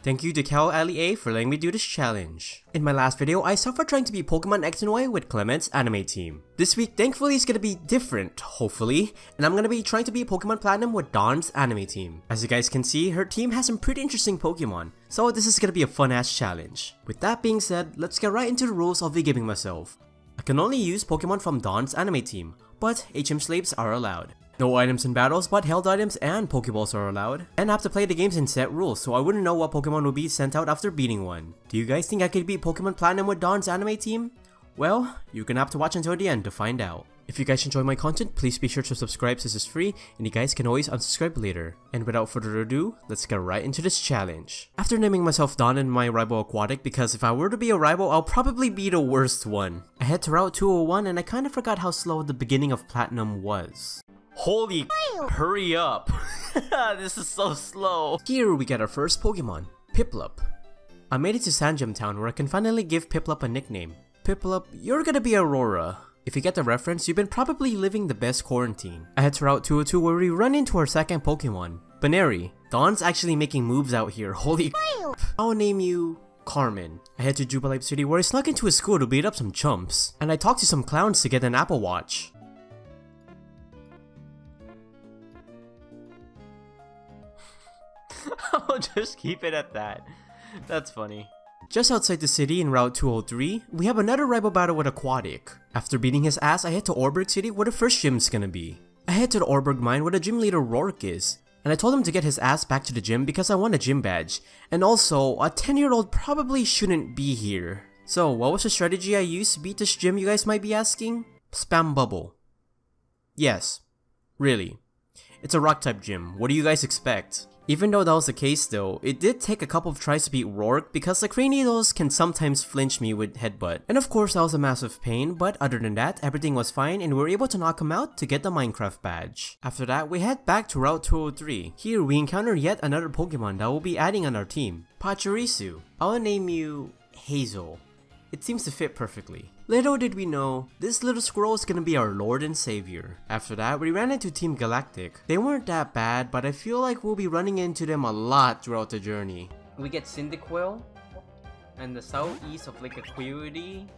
Thank you to Cal Ali A for letting me do this challenge. In my last video, I suffered trying to beat Pokemon X and Y with Clement's anime team. This week, thankfully, is gonna be different, hopefully, and I'm gonna be trying to beat Pokemon Platinum with Dawn's anime team. As you guys can see, her team has some pretty interesting Pokemon, so this is gonna be a fun-ass challenge. With that being said, let's get right into the rules I'll be giving myself. I can only use Pokemon from Dawn's anime team, but HM slaves are allowed. No items in battles, but held items and Pokeballs are allowed. And I have to play the games in set rules, so I wouldn't know what Pokemon will be sent out after beating one. Do you guys think I could beat Pokemon Platinum with Dawn's anime team? Well, you're gonna have to watch until the end to find out. If you guys enjoy my content, please be sure to subscribe since it's free, and you guys can always unsubscribe later. And without further ado, let's get right into this challenge. After naming myself Dawn and my rival Aquatic, because if I were to be a rival, I'll probably be the worst one. I head to Route 201 and I kinda forgot how slow the beginning of Platinum was. Holy hurry up! This is so slow! Here we get our first Pokemon, Piplup. I made it to Sandgem Town where I can finally give Piplup a nickname. Piplup, you're gonna be Aurora. If you get the reference, you've been probably living the best quarantine. I head to Route 202 where we run into our second Pokemon, Baneri. Dawn's actually making moves out here, holy I'll name you Carmen. I head to Jubilife City where I snuck into a school to beat up some chumps. And I talked to some clowns to get an Apple Watch. I'll just keep it at that. That's funny. Just outside the city in Route 203, we have another rival battle with Aquatic. After beating his ass, I head to Oreburgh City where the first gym's gonna be. I head to the Oreburgh mine where the gym leader Rourke is, and I told him to get his ass back to the gym because I want a gym badge. And also, a 10-year-old probably shouldn't be here. So, what was the strategy I used to beat this gym, you guys might be asking? Spam Bubble. Yes. Really. It's a rock type gym, what do you guys expect? Even though that was the case though, it did take a couple of tries to beat Rourke because the Cranidos can sometimes flinch me with Headbutt. And of course that was a massive pain, but other than that, everything was fine and we were able to knock him out to get the Minecraft badge. After that, we head back to Route 203. Here we encounter yet another Pokemon that will be adding on our team, Pachirisu. I'll name you Hazel. It seems to fit perfectly. Little did we know, this little squirrel is gonna be our lord and savior. After that, we ran into Team Galactic. They weren't that bad, but I feel like we'll be running into them a lot throughout the journey. We get Cyndaquil, and the southeast of Lake Acuity.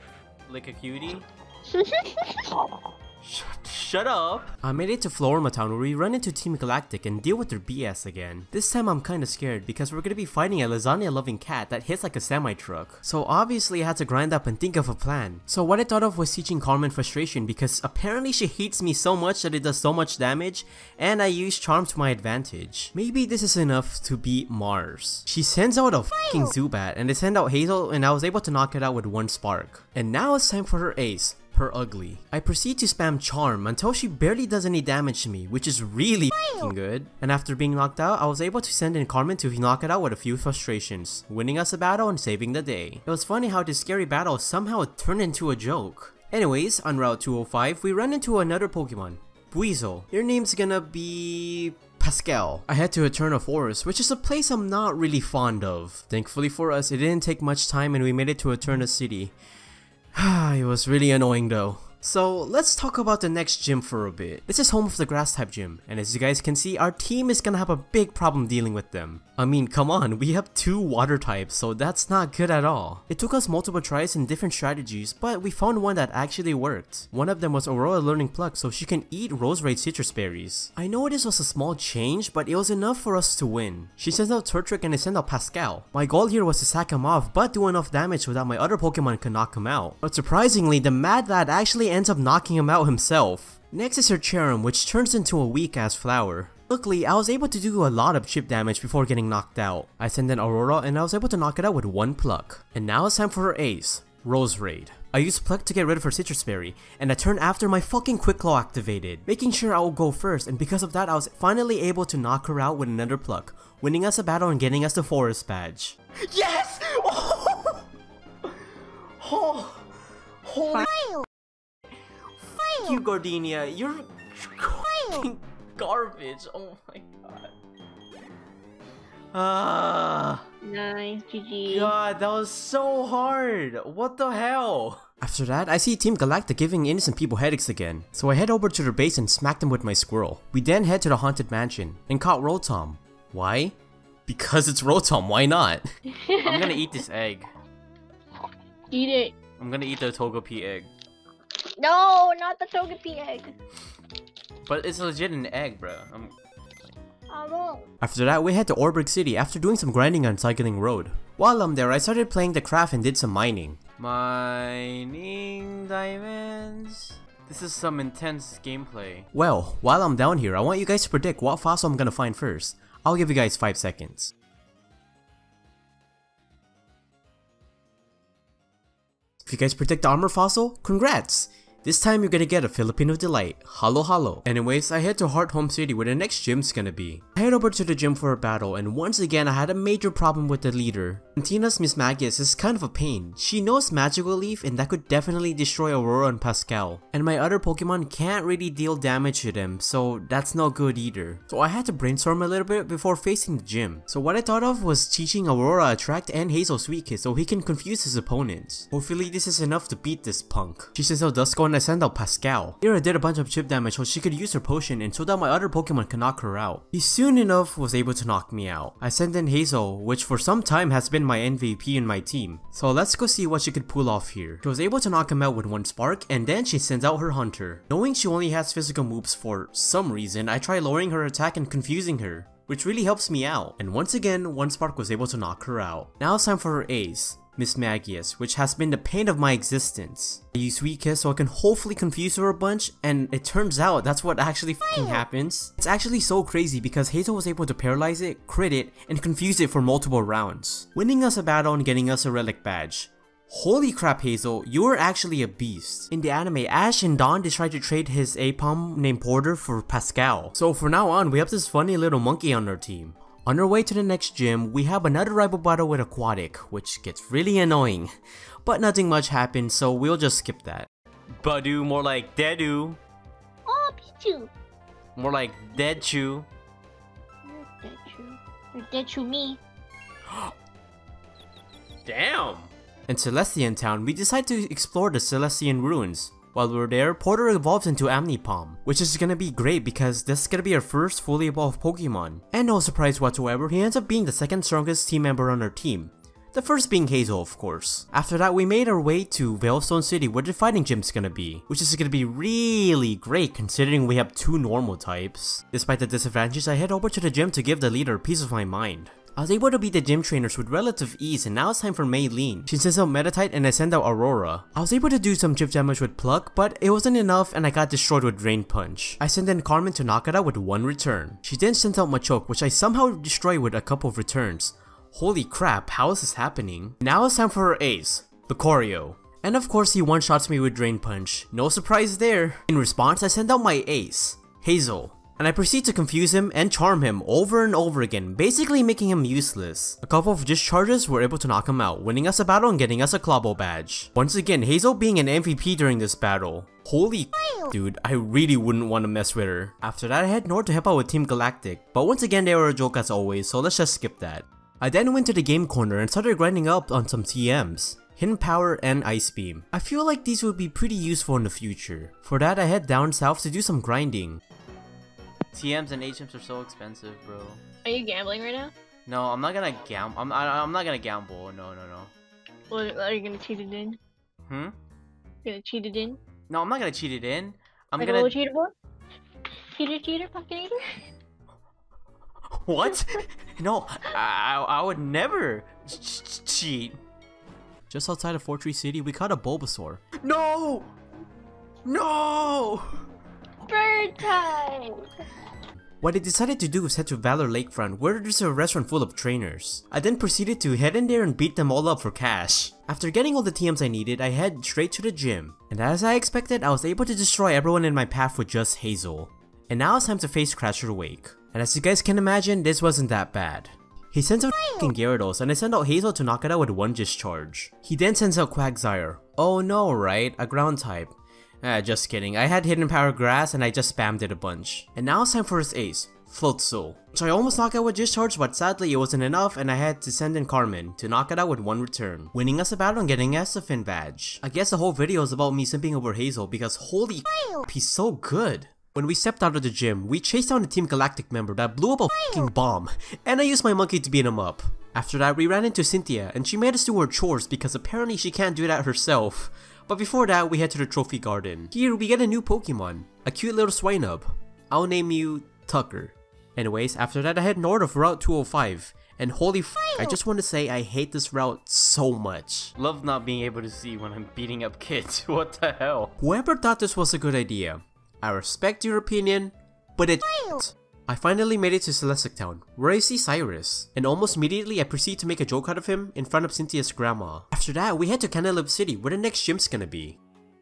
Shut up! I made it to Florima Town where we run into Team Galactic and deal with their BS again. This time I'm kinda scared because we're gonna be fighting a lasagna loving cat that hits like a semi-truck. So obviously I had to grind up and think of a plan. So what I thought of was teaching Carmen Frustration because apparently she hates me so much that it does so much damage, and I use Charm to my advantage. Maybe this is enough to beat Mars. She sends out a fucking Zubat and they send out Hazel and I was able to knock it out with one spark. And now it's time for her ace. Her ugly. I proceed to spam Charm until she barely does any damage to me, which is really f***ing good. And after being knocked out, I was able to send in Carmen to knock it out with a few frustrations, winning us a battle and saving the day. It was funny how this scary battle somehow turned into a joke. Anyways, on Route 205, we run into another Pokemon, Buizel. Your name's gonna be Pascal. I head to Eterna Forest, which is a place I'm not really fond of. Thankfully for us, it didn't take much time and we made it to Eterna City. It was really annoying though. So let's talk about the next gym for a bit. This is home of the grass type gym, and as you guys can see, our team is gonna have a big problem dealing with them. I mean, come on, we have 2 water types, so that's not good at all. It took us multiple tries and different strategies, but we found one that actually worked. One of them was Aurora learning Pluck so she can eat Roserade citrus berries. I know this was a small change, but it was enough for us to win. She sends out Turtwig and I send out Pascal. My goal here was to sack him off, but do enough damage so that my other Pokemon could knock him out. But surprisingly, the Mad Lad actually ends up knocking him out himself. Next is her Cherrim, which turns into a weak ass flower. Luckily, I was able to do a lot of chip damage before getting knocked out. I sent in Aurora and I was able to knock it out with one Pluck. And now it's time for her ace, Roserade. I used Pluck to get rid of her Citrus Berry, and I turned after my fucking Quick Claw activated, making sure I would go first, and because of that I was finally able to knock her out with another Pluck, winning us a battle and getting us the Forest Badge. Yes! Oh! Holy Thank you, Gardenia. You're garbage. Oh my god. Nice, GG. God, that was so hard. What the hell? After that, I see Team Galactic giving innocent people headaches again. So I head over to their base and smack them with my squirrel. We then head to the Haunted Mansion and caught Rotom. Why? Because it's Rotom, why not? I'm gonna eat this egg. Eat it. I'm gonna eat the Togepi egg. No, not the Togepi egg. But it's legit an egg, bro. I won't. After that, we head to Orberg City after doing some grinding on Cycling Road. While I'm there, I started playing the craft and did some mining. Mining diamonds. This is some intense gameplay. Well, while I'm down here, I want you guys to predict what fossil I'm gonna find first. I'll give you guys 5 seconds. If you guys predict the armor fossil, congrats! This time you're gonna get a Filipino delight. Halo halo. Anyways, I head to Heart Home City where the next gym's gonna be. I head over to the gym for a battle, and once again I had a major problem with the leader. Tina's Miss Magius is kind of a pain. She knows Magical Leaf and that could definitely destroy Aurora and Pascal. And my other Pokemon can't really deal damage to them, so that's no good either. So I had to brainstorm a little bit before facing the gym. So what I thought of was teaching Aurora Attract and Hazel Sweet Kiss so he can confuse his opponents. Hopefully this is enough to beat this punk. She sends out Dusko and I send out Pascal. Here I did a bunch of chip damage so she could use her potion and so that my other Pokemon can knock her out. He soon enough was able to knock me out. I sent in Hazel, which for some time has been my MVP in my team. So let's go see what she could pull off here. She was able to knock him out with one spark and then she sends out her Hunter. Knowing she only has physical moves for some reason, I try lowering her attack and confusing her, which really helps me out. And once again, one spark was able to knock her out. Now it's time for her ace, Miss Magius, which has been the pain of my existence. I use Sweet Kiss so I can hopefully confuse her a bunch, and it turns out that's what actually f***ing happens. It's actually so crazy because Hazel was able to paralyze it, crit it, and confuse it for multiple rounds, winning us a battle and getting us a relic badge. Holy crap, Hazel, you are actually a beast. In the anime, Ash and Dawn decide to trade his Aipom named Porter for Pascal. So for now on, we have this funny little monkey on our team. On our way to the next gym, we have another rival battle with Aquatic, which gets really annoying. But nothing much happens, so we'll just skip that. Badu, more like Dedu. Oh, Pichu. More like Deadchu. You're Deadchu. You're Deadchu me. Damn! In Celestian Town, we decide to explore the Celestian ruins. While we're there, Porter evolves into Amnipom, which is gonna be great because this is gonna be our first fully evolved Pokemon. And no surprise whatsoever, he ends up being the second strongest team member on our team. The first being Hazel, of course. After that, we made our way to Veilstone City where the fighting gym's gonna be, which is gonna be really great considering we have 2 normal types. Despite the disadvantages, I head over to the gym to give the leader a piece of my mind. I was able to beat the gym trainers with relative ease, and now it's time for Maylene. She sends out Meditite and I send out Aurora. I was able to do some chip damage with Pluck, but it wasn't enough and I got destroyed with Drain Punch. I sent in Carmen to knock it out with 1 return. She then sent out Machoke, which I somehow destroy with a couple of returns. Holy crap, how is this happening? Now it's time for her ace, Lucario. And of course he one-shots me with Drain Punch. No surprise there. In response, I send out my ace, Hazel. And I proceed to confuse him and charm him over and over again, basically making him useless. A couple of discharges were able to knock him out, winning us a battle and getting us a Clobble badge. Once again, Hazel being an MVP during this battle. Holy dude, I really wouldn't want to mess with her. After that, I head north to help out with Team Galactic, but once again they were a joke as always, so let's just skip that. I then went to the game corner and started grinding up on some TMs. Hidden Power and Ice Beam. I feel like these would be pretty useful in the future. For that, I head down south to do some grinding. TMs and HMs are so expensive, bro. Are you gambling right now? No, I'm not gonna gamble. I'm not gonna gamble. No. Well, are you gonna cheat it in? Hmm? You gonna cheat it in? No, I'm not gonna cheat it in. I'm like gonna. a little cheater boy? Cheater, fucking eater? What? No, I would never cheat. Just outside of Fortree City, we caught a Bulbasaur. No! No! Bird time! What I decided to do was head to Valor Lakefront where there's a restaurant full of trainers. I then proceeded to head in there and beat them all up for cash. After getting all the TMs I needed, I head straight to the gym. And as I expected, I was able to destroy everyone in my path with just Hazel. And now it's time to face Crasher Wake. And as you guys can imagine, this wasn't that bad. He sends out f***ing Gyarados and I send out Hazel to knock it out with 1 discharge. He then sends out Quagsire. Oh no, right? A ground type. Just kidding. I had Hidden Power Grass and I just spammed it a bunch. And now it's time for his ace, Floatzel, which I almost knocked out with discharge, but sadly it wasn't enough and I had to send in Carmen to knock it out with 1 return, winning us a battle and getting us a Fin badge. I guess the whole video is about me simping over Hazel because holy f***, he's so good. When we stepped out of the gym, we chased down a Team Galactic member that blew up a fucking bomb, and I used my monkey to beat him up. After that, we ran into Cynthia, and she made us do her chores because apparently she can't do that herself. But before that, we head to the trophy garden. Here, we get a new Pokemon, a cute little Swinub. I'll name you Tucker. Anyways, after that, I head north of Route 205. And holy f***, I just want to say I hate this route so much. Love not being able to see when I'm beating up kids. What the hell? Whoever thought this was a good idea, I respect your opinion, but it failed. I finally made it to Celestic Town, where I see Cyrus, and almost immediately I proceed to make a joke out of him in front of Cynthia's grandma. After that, we head to Canalib City, where the next gym's gonna be.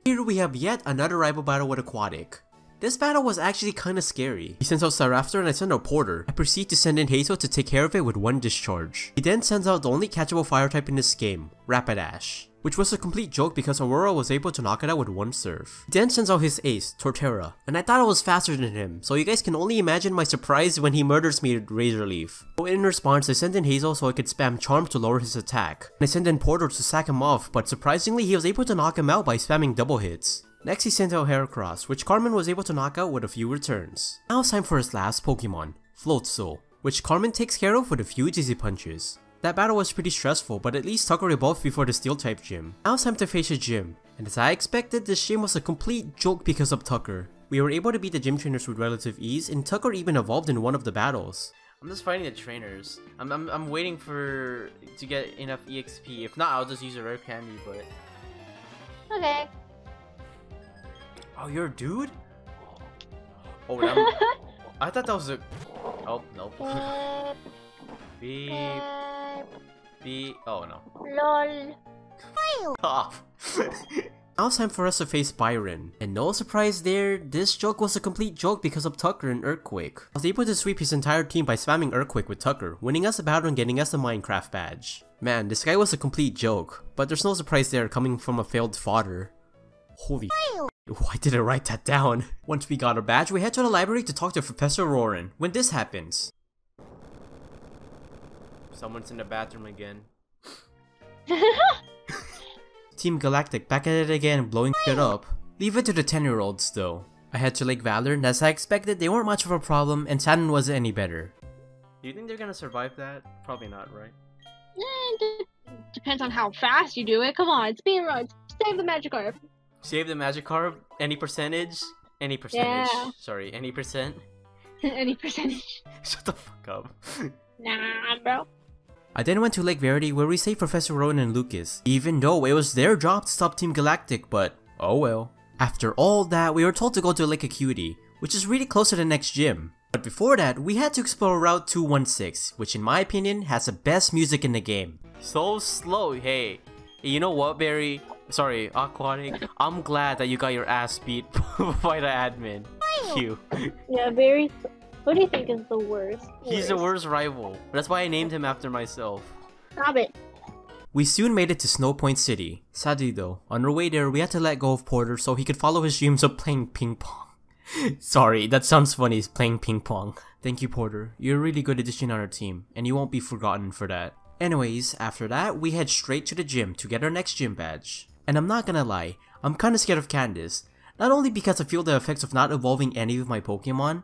Here we have yet another rival battle with Aquatic. This battle was actually kinda scary. He sends out Staraptor and I send out Porter. I proceed to send in Hazel to take care of it with one discharge. He then sends out the only catchable fire type in this game, Rapidash, which was a complete joke because Aurora was able to knock it out with one surf. He then sends out his ace, Torterra, and I thought I was faster than him, so you guys can only imagine my surprise when he murders me with Razor Leaf. So in response, I sent in Hazel so I could spam Charm to lower his attack. And I sent in Porter to sack him off, but surprisingly he was able to knock him out by spamming double hits. Next he sent out Heracross, which Carmen was able to knock out with a few returns. Now it's time for his last Pokemon, Floatzel, which Carmen takes care of with a few easy punches. That battle was pretty stressful, but at least Tucker evolved before the Steel type gym. Now it's time to face a gym, and as I expected, this gym was a complete joke because of Tucker. We were able to beat the gym trainers with relative ease, and Tucker even evolved in one of the battles. I'm just fighting the trainers. I'm waiting to get enough EXP. If not, I'll just use a rare candy, but... Okay. Oh, you're a dude? Oh, I thought that was a... Oh, nope. Beep. Beep. Oh, no. LOL. Off. Now it's time for us to face Byron, and no surprise there, this joke was a complete joke because of Tucker and Earthquake. I was able to sweep his entire team by spamming Earthquake with Tucker, winning us a battle and getting us the Minecraft badge. Man, this guy was a complete joke, but there's no surprise there coming from a failed fodder. Holy why did I write that down? Once we got our badge, we head to the library to talk to Professor Roran. When this happens, Someone's in the bathroom again. Team Galactic back at it again, blowing shit up. Leave it to the 10-year-olds though. I head to Lake Valor, and as I expected, they weren't much of a problem, and Saturn wasn't any better. Do you think they're gonna survive that? Probably not, right? Depends on how fast you do it. Come on, speed run. Save the Magikarp. Save the Magikarp? Any percentage? Any percentage. Yeah. Sorry, any percent? Any percentage. Shut the fuck up. Nah, bro. I then went to Lake Verity where we saved Professor Rowan and Lucas, even though it was their job to stop Team Galactic, but oh well. After all that, we were told to go to Lake Acuity, which is really close to the next gym. But before that, we had to explore Route 216, which in my opinion has the best music in the game. So slow, hey. You know what, Barry? Sorry, Aquatic. I'm glad that you got your ass beat by the admin. You. Yeah, very. What do you think is the worst? He's the worst rival. That's why I named him after myself. Stop it. We soon made it to Snow Point City. Sadly though, on our way there we had to let go of Porter so he could follow his dreams of playing ping pong. Sorry, that sounds funny, playing ping pong. Thank you, Porter. You're a really good addition on our team, and you won't be forgotten for that. Anyways, after that, we head straight to the gym to get our next gym badge. And I'm not gonna lie, I'm kinda scared of Candace. Not only because I feel the effects of not evolving any of my Pokemon,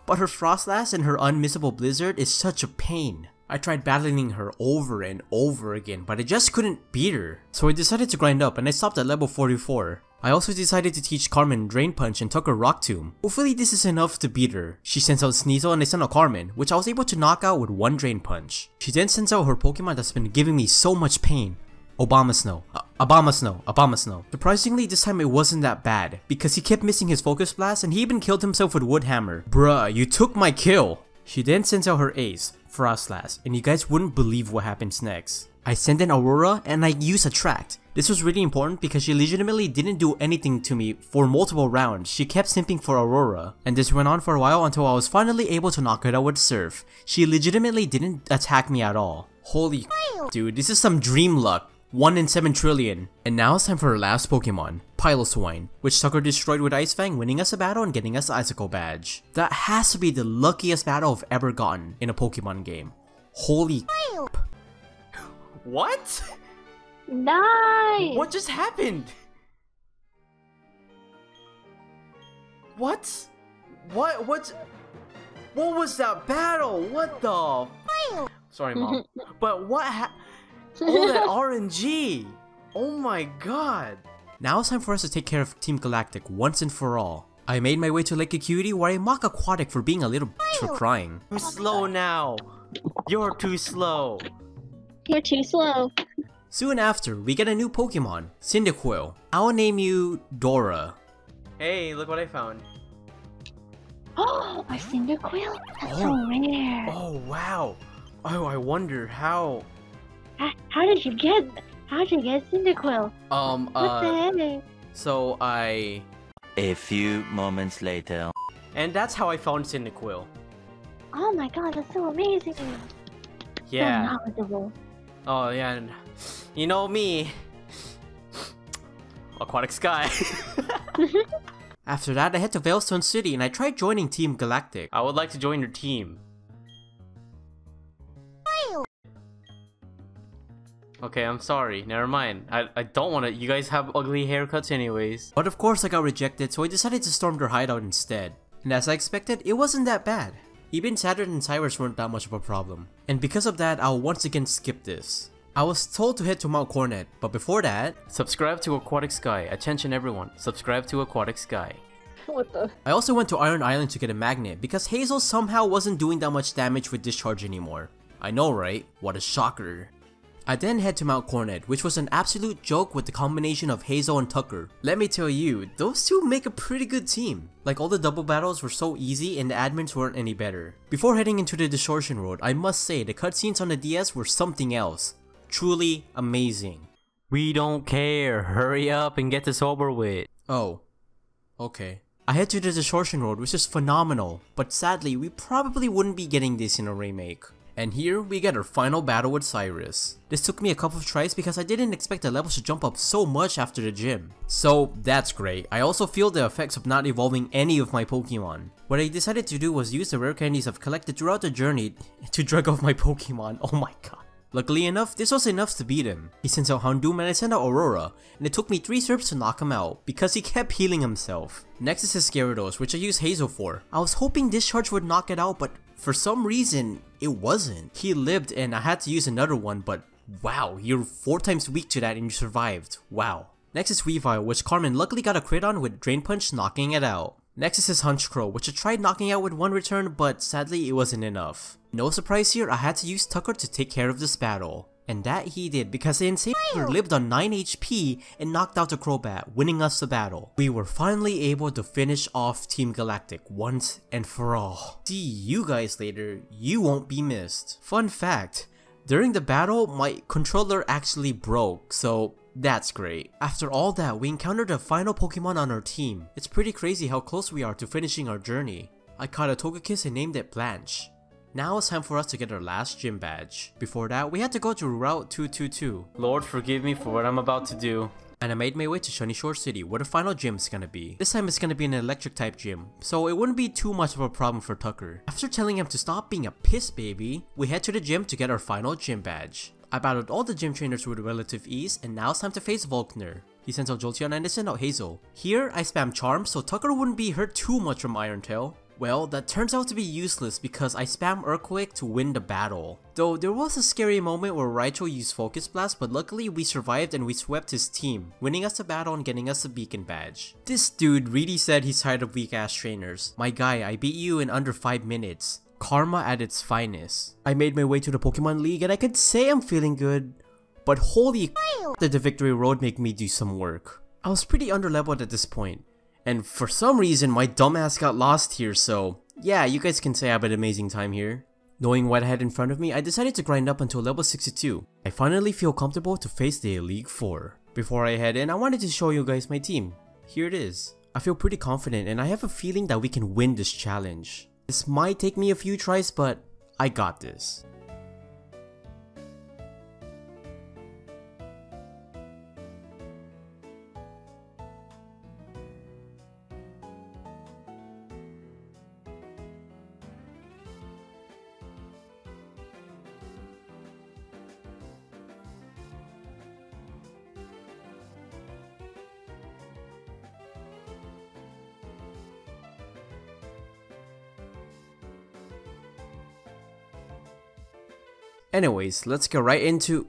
but her Frostlass and her unmissable Blizzard is such a pain. I tried battling her over and over again, but I just couldn't beat her. So I decided to grind up and I stopped at level 44. I also decided to teach Carmen Drain Punch and took her Rock Tomb. Hopefully this is enough to beat her. She sends out Sneasel and I send out Carmen, which I was able to knock out with one Drain Punch. She then sends out her Pokemon that's been giving me so much pain. Abomasnow. Abomasnow. Surprisingly, this time it wasn't that bad, because he kept missing his Focus Blast and he even killed himself with Wood Hammer. Bruh, you took my kill! She then sends out her ace, Frostlass, and you guys wouldn't believe what happens next. I send in Aurora and I use Attract. This was really important because she legitimately didn't do anything to me for multiple rounds. She kept simping for Aurora, and this went on for a while until I was finally able to knock her out with Surf. She legitimately didn't attack me at all. Holy dude, this is some dream luck. 1 in 7 trillion. And now it's time for our last Pokemon, Piloswine, which Tucker destroyed with Ice Fang, winning us a battle and getting us the Icicle badge. That has to be the luckiest battle I've ever gotten in a Pokemon game. Holy What? Nice. What just happened? What? What? What was that battle? What the? Sorry, Mom. But what all that RNG? Oh my god. Now it's time for us to take care of Team Galactic once and for all. I made my way to Lake Acuity where I mock Aquatic for being a little bitch for crying. You're slow now. You're too slow. You're too slow. Soon after, we get a new Pokemon, Cyndaquil. I'll name you Dora. Hey, look what I found. Oh, a Cyndaquil? That's so rare. Oh wow. Oh, I wonder how. How did you get Cyndaquil? What the heck? So I. A few moments later. And that's how I found Cyndaquil. Oh my god, that's so amazing. Yeah. So knowledgeable. Oh yeah, and you know me. Aquatic Sky. After that, I head to Veilstone City and I tried joining Team Galactic. I would like to join your team. Okay, I'm sorry. Never mind. I don't want to. You guys have ugly haircuts anyways. But of course I got rejected, so I decided to storm their hideout instead. And as I expected, it wasn't that bad. Even Saturn and Cyrus weren't that much of a problem. And because of that, I'll once again skip this. I was told to head to Mount Coronet, but before that, Subscribe to Aquatic Sky. Attention everyone. Subscribe to Aquatic Sky. What the? I also went to Iron Island to get a magnet because Hazel somehow wasn't doing that much damage with discharge anymore. I know, right? What a shocker. I then head to Mount Coronet, which was an absolute joke with the combination of Hazel and Tucker. Let me tell you, those two make a pretty good team. Like, all the double battles were so easy and the admins weren't any better. Before heading into the Distortion Road, I must say the cutscenes on the DS were something else. Truly amazing. We don't care. Hurry up and get this over with. Oh, okay. I head to the Distortion Road, which is phenomenal, but sadly we probably wouldn't be getting this in a remake. And here we get our final battle with Cyrus. This took me a couple of tries because I didn't expect the levels to jump up so much after the gym. So that's great. I also feel the effects of not evolving any of my Pokemon. What I decided to do was use the rare candies I've collected throughout the journey to drug off my Pokemon. Oh my god. Luckily enough, this was enough to beat him. He sends out Houndoom and I send out Aurora, and it took me 3 serves to knock him out, because he kept healing himself. Next is his Gyarados, which I used Hazel for. I was hoping Discharge would knock it out, but for some reason, it wasn't. He lived and I had to use another one, but wow, you're 4 times weak to that and you survived. Wow. Next is Weavile, which Carmen luckily got a crit on with Drain Punch knocking it out. Next is his Honchkrow, which I tried knocking out with 1 return, but sadly it wasn't enough. No surprise here, I had to use Tucker to take care of this battle. And that he did because the insane Tucker lived on 9 HP and knocked out the Crobat, winning us the battle. We were finally able to finish off Team Galactic once and for all. See you guys later, you won't be missed. Fun fact, during the battle, my controller actually broke, so that's great. After all that, we encountered the final Pokemon on our team. It's pretty crazy how close we are to finishing our journey. I caught a Togekiss and named it Blanche. Now it's time for us to get our last gym badge. Before that, we had to go to Route 222. Lord forgive me for what I'm about to do. And I made my way to Shiny Shore City, where the final gym is gonna be. This time it's gonna be an electric type gym, so it wouldn't be too much of a problem for Tucker. After telling him to stop being a piss baby, we head to the gym to get our final gym badge. I battled all the gym trainers with relative ease, and now it's time to face Volkner. He sends out Jolteon and I send out Hazel. Here, I spam Charm so Tucker wouldn't be hurt too much from Iron Tail. Well, that turns out to be useless because I spam Earthquake to win the battle. Though there was a scary moment where Raichu used Focus Blast, but luckily we survived and we swept his team, winning us the battle and getting us the Beacon badge. This dude really said he's tired of weak ass trainers. My guy, I beat you in under 5 minutes. Karma at its finest. I made my way to the Pokemon League and I could say I'm feeling good, but holy did the Victory Road make me do some work. I was pretty underleveled at this point. And for some reason, my dumbass got lost here, so yeah, you guys can say I had an amazing time here. Knowing what I had in front of me, I decided to grind up until level 62. I finally feel comfortable to face the League 4. Before I head in, I wanted to show you guys my team. Here it is. I feel pretty confident and I have a feeling that we can win this challenge. This might take me a few tries, but I got this. Anyways, let's get right into...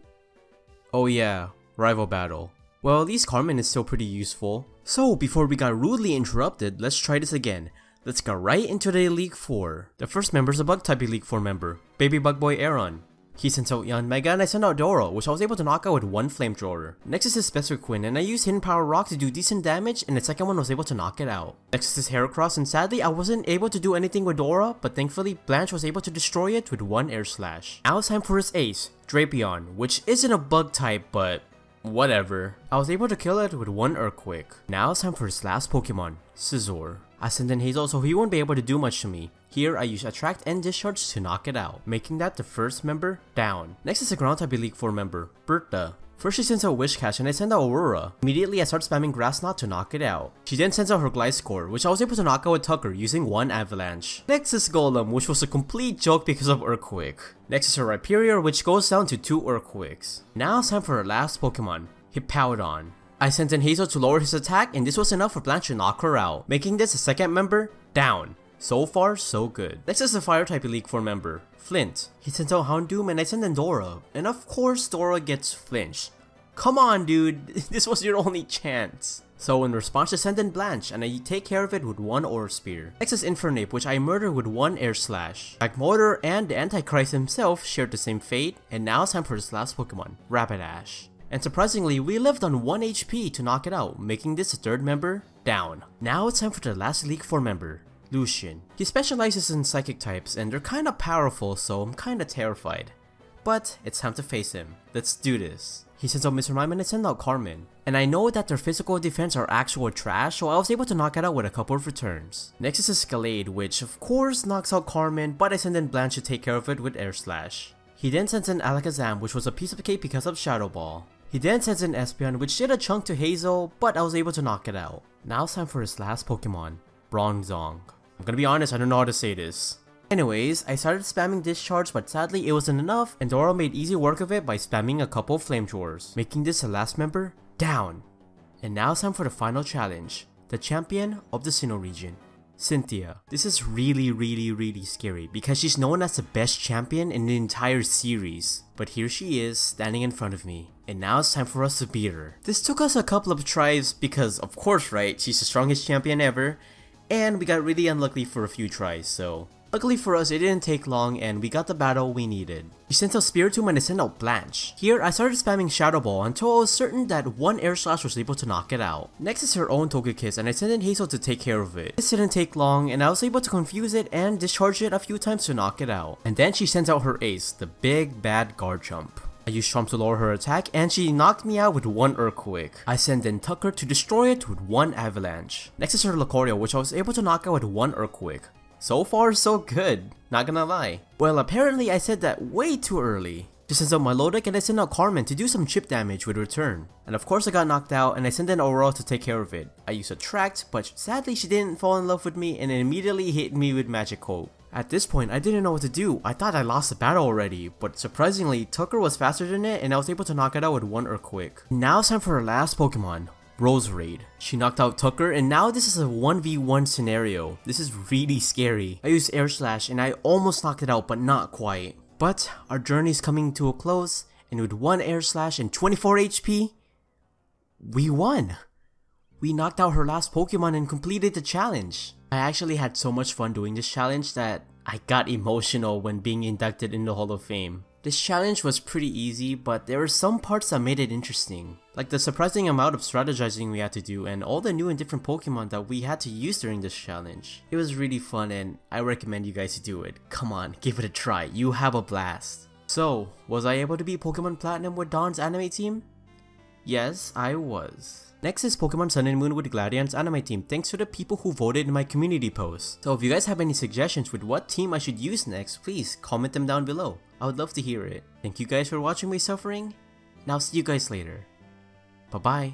Oh yeah, rival battle. Well, at least Carmen is still pretty useful. So, before we got rudely interrupted, let's try this again. Let's get right into the Elite 4. The first member is a Bug-type Elite 4 member, Baby Bug Boy Aaron. He sent out Yanmega and I sent out Doro, which I was able to knock out with one Flamethrower. Next is his Spectre-Quinn, and I used Hidden Power Rock to do decent damage, and the second one was able to knock it out. Next is his Heracross, and sadly I wasn't able to do anything with Dora, but thankfully Blanche was able to destroy it with one Air Slash. Now it's time for his ace, Drapion, which isn't a bug type, but whatever. I was able to kill it with one Earthquake. Now it's time for his last Pokemon, Scizor. I sent in Hazel so he won't be able to do much to me. Here I use Attract and Discharge to knock it out, making that the first member down. Next is a Ground type Elite 4 member, Bertha. First she sends out Wishcash and I send out Aurora. Immediately I start spamming Grass Knot to knock it out. She then sends out her Gliscor, which I was able to knock out with Tucker using one Avalanche. Next is Golem, which was a complete joke because of Earthquake. Next is her Rhyperior, which goes down to 2 Earthquakes. Now it's time for her last Pokemon, Hippowdon. I sent in Hazel to lower his attack and this was enough for Blanche to knock her out, making this the second member down. So far, so good. Next is the Fire type Elite 4 member, Flint. He sent out Houndoom and I sent in Dora. And of course, Dora gets flinched. Come on, dude. This was your only chance. So in response, I send in Blanche and I take care of it with one Aura Spear. Next is Infernape, which I murder with one Air Slash. Magmortar and the Antichrist himself shared the same fate. And now it's time for his last Pokemon, Rapidash. And surprisingly, we lived on 1 HP to knock it out, making this the third member down. Now it's time for the last Elite 4 member, Lucian. He specializes in psychic types and they're kinda powerful, so I'm kinda terrified. But it's time to face him. Let's do this. He sends out Mr. Mime and I send out Carmen. And I know that their physical defense are actual trash, so I was able to knock it out with a couple of returns. Next is Escalade, which of course knocks out Carmen, but I send in Blanche to take care of it with Air Slash. He then sends in Alakazam, which was a piece of cake because of Shadow Ball. He then sends in Espeon, which did a chunk to Hazel, but I was able to knock it out. Now it's time for his last Pokemon, Bronzong. I'm gonna be honest, I don't know how to say this. Anyways, I started spamming Discharge, but sadly it wasn't enough, and Dora made easy work of it by spamming a couple of Flamethrowers, making this the last member down. And now it's time for the final challenge, the champion of the Sinnoh region, Cynthia. This is really scary because she's known as the best champion in the entire series. But here she is, standing in front of me. And now it's time for us to beat her. This took us a couple of tries because, of course, right, she's the strongest champion ever. And we got really unlucky for a few tries, so... Luckily for us, it didn't take long and we got the battle we needed. She sent out Spiritomb and I sent out Blanche. Here, I started spamming Shadow Ball until I was certain that one Air Slash was able to knock it out. Next is her own Togekiss and I sent in Hazel to take care of it. This didn't take long and I was able to confuse it and discharge it a few times to knock it out. And then she sends out her ace, the big bad Garchomp. I used Chomp to lower her attack and she knocked me out with one Earthquake. I sent in Tucker to destroy it with one Avalanche. Next is her Lucario, which I was able to knock out with one Earthquake. So far so good, not gonna lie. Well, apparently I said that way too early. She sends out Milotic and I send out Carmen to do some chip damage with return. And of course I got knocked out and I sent in Aurora to take care of it. I used Attract, but sadly she didn't fall in love with me and it immediately hit me with Magic Coat. At this point I didn't know what to do. I thought I lost the battle already, but surprisingly Tucker was faster than it and I was able to knock it out with one Earthquake. Now it's time for her last Pokemon, Roserade. She knocked out Tucker and now this is a 1v1 scenario. This is really scary. I used Air Slash and I almost knocked it out but not quite. But our journey is coming to a close and with one Air Slash and 24 HP, we won! We knocked out her last Pokemon and completed the challenge. I actually had so much fun doing this challenge that I got emotional when being inducted in the Hall of Fame. This challenge was pretty easy, but there were some parts that made it interesting. Like the surprising amount of strategizing we had to do and all the new and different Pokemon that we had to use during this challenge. It was really fun and I recommend you guys to do it. Come on, give it a try, you have a blast. So, was I able to beat Pokemon Platinum with Dawn's anime team? Yes, I was. Next is Pokemon Sun and Moon with Gladiant's anime team, thanks to the people who voted in my community post. So if you guys have any suggestions with what team I should use next, please comment them down below. I would love to hear it. Thank you guys for watching me suffering. Now see you guys later. Bye bye.